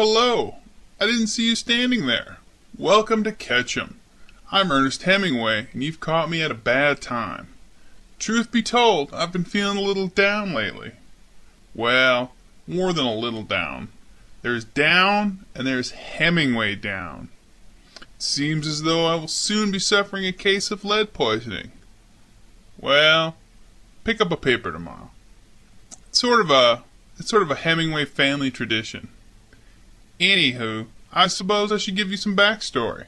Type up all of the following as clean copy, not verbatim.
hello. I didn't see you standing there. Welcome to Ketchum. I'm Ernest Hemingway, and you've caught me at a bad time. Truth be told, I've been feeling a little down lately. Well, more than a little down. There's down, and there's Hemingway down. It seems as though I will soon be suffering a case of lead poisoning. Well, pick up a paper tomorrow. It's sort of a Hemingway family tradition. Anywho, I suppose I should give you some backstory.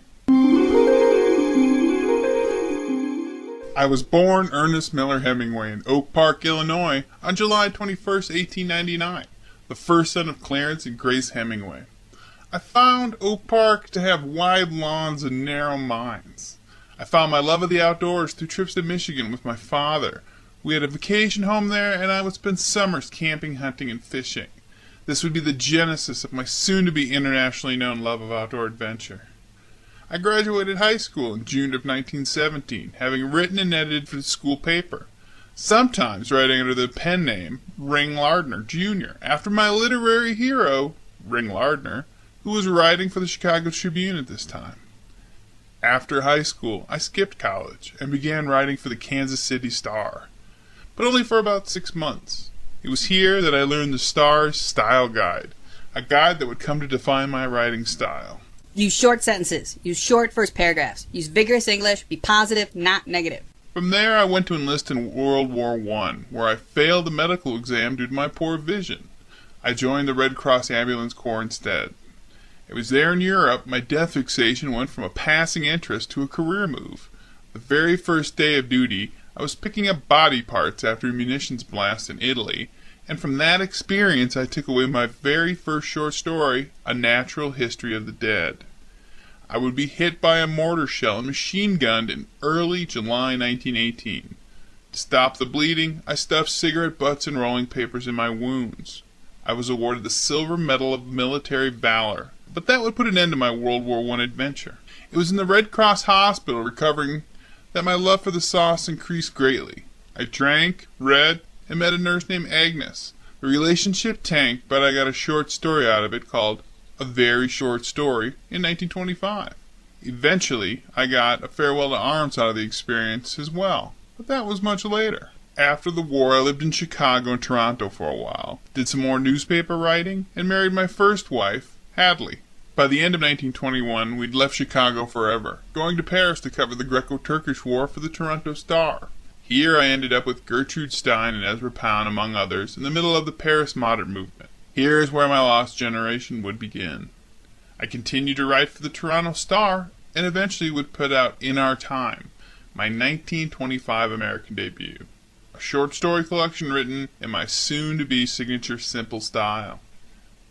I was born Ernest Miller Hemingway in Oak Park, Illinois on July 21st, 1899, the first son of Clarence and Grace Hemingway. I found Oak Park to have wide lawns and narrow mines. I found my love of the outdoors through trips to Michigan with my father. We had a vacation home there, and I would spend summers camping, hunting, and fishing. This would be the genesis of my soon-to-be internationally known love of outdoor adventure. I graduated high school in June of 1917, having written and edited for the school paper, sometimes writing under the pen name Ring Lardner, Jr., after my literary hero, Ring Lardner, who was writing for the Chicago Tribune at this time. After high school, I skipped college and began writing for the Kansas City Star, but only for about 6 months. It was here that I learned the Star's style guide, a guide that would come to define my writing style. Use short sentences. Use short first paragraphs. Use vigorous English. Be positive, not negative. From there, I went to enlist in World War I, where I failed the medical exam due to my poor vision. I joined the Red Cross Ambulance Corps instead. It was there in Europe my death fixation went from a passing interest to a career move. The very first day of duty, I was picking up body parts after a munitions blast in Italy, and from that experience I took away my very first short story, A Natural History of the Dead. I would be hit by a mortar shell and machine-gunned in early July 1918. To stop the bleeding, I stuffed cigarette butts and rolling papers in my wounds. I was awarded the Silver Medal of Military Valor, but that would put an end to my World War I adventure. It was in the Red Cross Hospital recovering that my love for the sauce increased greatly. I drank, read, and met a nurse named Agnes. The relationship tanked, but I got a short story out of it called A Very Short Story in 1925. Eventually, I got A Farewell to Arms out of the experience as well, but that was much later. After the war, I lived in Chicago and Toronto for a while, did some more newspaper writing, and married my first wife, Hadley. By the end of 1921, we'd left Chicago forever, going to Paris to cover the Greco-Turkish War for the Toronto Star. Here I ended up with Gertrude Stein and Ezra Pound, among others, in the middle of the Paris Modern movement. Here is where my lost generation would begin. I continued to write for the Toronto Star, and eventually would put out In Our Time, my 1925 American debut. A short story collection written in my soon-to-be signature simple style.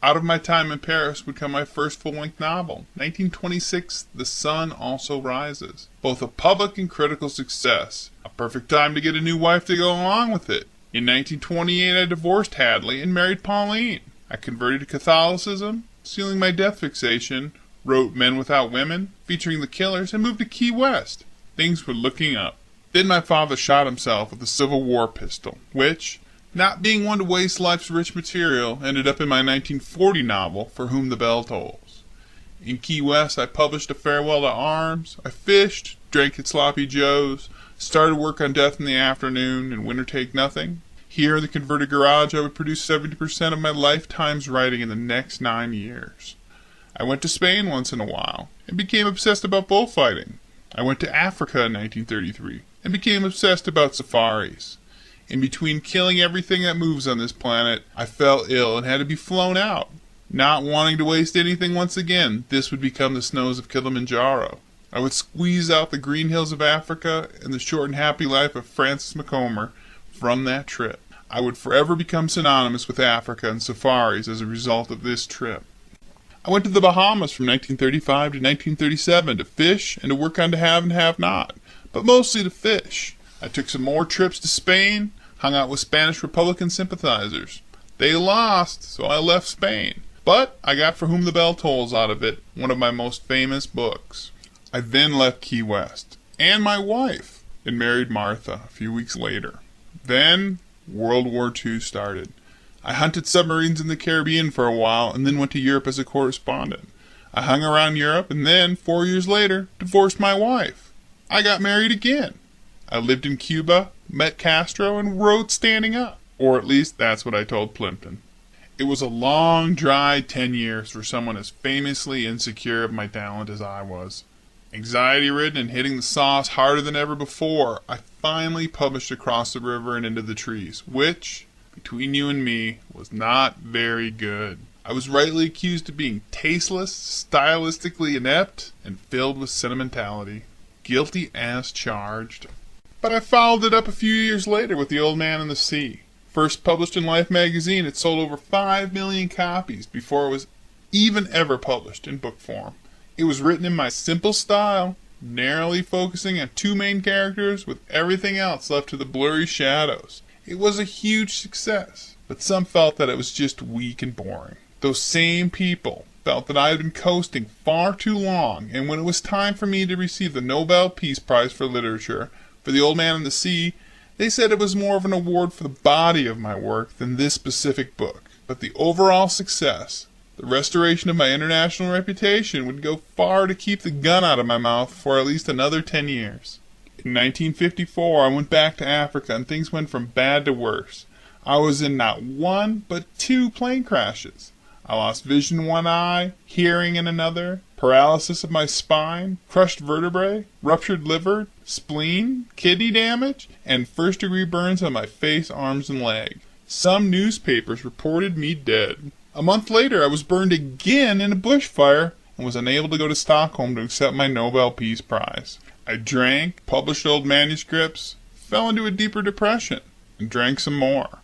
Out of my time in Paris would come my first full-length novel, 1926, The Sun Also Rises. Both a public and critical success. A perfect time to get a new wife to go along with it. In 1928, I divorced Hadley and married Pauline. I converted to Catholicism, sealing my death fixation, wrote Men Without Women, featuring the Killers, and moved to Key West. Things were looking up. Then my father shot himself with a Civil War pistol, which, not being one to waste life's rich material, ended up in my 1940 novel, For Whom the Bell Tolls. In Key West, I published A Farewell to Arms. I fished, drank at Sloppy Joe's, started work on Death in the Afternoon and Winter Take Nothing. Here in the converted garage, I would produce 70% of my lifetime's writing in the next 9 years. I went to Spain once in a while, and became obsessed about bullfighting. I went to Africa in 1933, and became obsessed about safaris. In between killing everything that moves on this planet, I fell ill and had to be flown out. Not wanting to waste anything once again, this would become the snows of Kilimanjaro. I would squeeze out the green hills of Africa and the short and happy life of Francis McComber from that trip. I would forever become synonymous with Africa and safaris as a result of this trip. I went to the Bahamas from 1935 to 1937 to fish and to work on To Have and Have Not, but mostly to fish. I took some more trips to Spain, hung out with Spanish Republican sympathizers. They lost, so I left Spain. But I got For Whom the Bell Tolls out of it, one of my most famous books. I then left Key West, and my wife, and married Martha a few weeks later. Then World War II started. I hunted submarines in the Caribbean for a while and then went to Europe as a correspondent. I hung around Europe and then, 4 years later, divorced my wife. I got married again. I lived in Cuba, met Castro, and wrote standing up. Or at least that's what I told Plimpton. It was a long, dry 10 years for someone as famously insecure of my talent as I was. Anxiety-ridden and hitting the sauce harder than ever before, I finally published Across the River and Into the Trees, which, between you and me, was not very good. I was rightly accused of being tasteless, stylistically inept, and filled with sentimentality. Guilty as charged. But I followed it up a few years later with The Old Man and the Sea. First published in Life magazine, it sold over 5 million copies before it was even ever published in book form. It was written in my simple style, narrowly focusing on 2 main characters with everything else left to the blurry shadows. It was a huge success, but some felt that it was just weak and boring. Those same people felt that I had been coasting far too long, and when it was time for me to receive the Nobel Peace Prize for Literature for The Old Man and the Sea, they said it was more of an award for the body of my work than this specific book. But the overall success, the restoration of my international reputation, would go far to keep the gun out of my mouth for at least another 10 years. In 1954, I went back to Africa, and things went from bad to worse. I was in not 1, but 2 plane crashes. I lost vision in one eye, hearing in another, paralysis of my spine, crushed vertebrae, ruptured liver, spleen, kidney damage, and first-degree burns on my face, arms, and leg. Some newspapers reported me dead. A month later, I was burned again in a bushfire and was unable to go to Stockholm to accept my Nobel Peace Prize. I drank, published old manuscripts, fell into a deeper depression, and drank some more.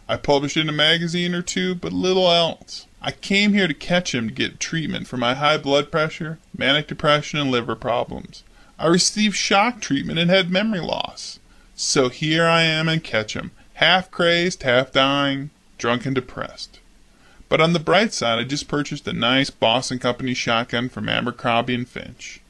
I published in a magazine or 2, but little else. I came here to Ketchum to get treatment for my high blood pressure, manic depression, and liver problems. I received shock treatment and had memory loss. So here I am in Ketchum, half crazed, half dying, drunk and depressed. But on the bright side, I just purchased a nice Boston Company shotgun from Abercrombie & Finch.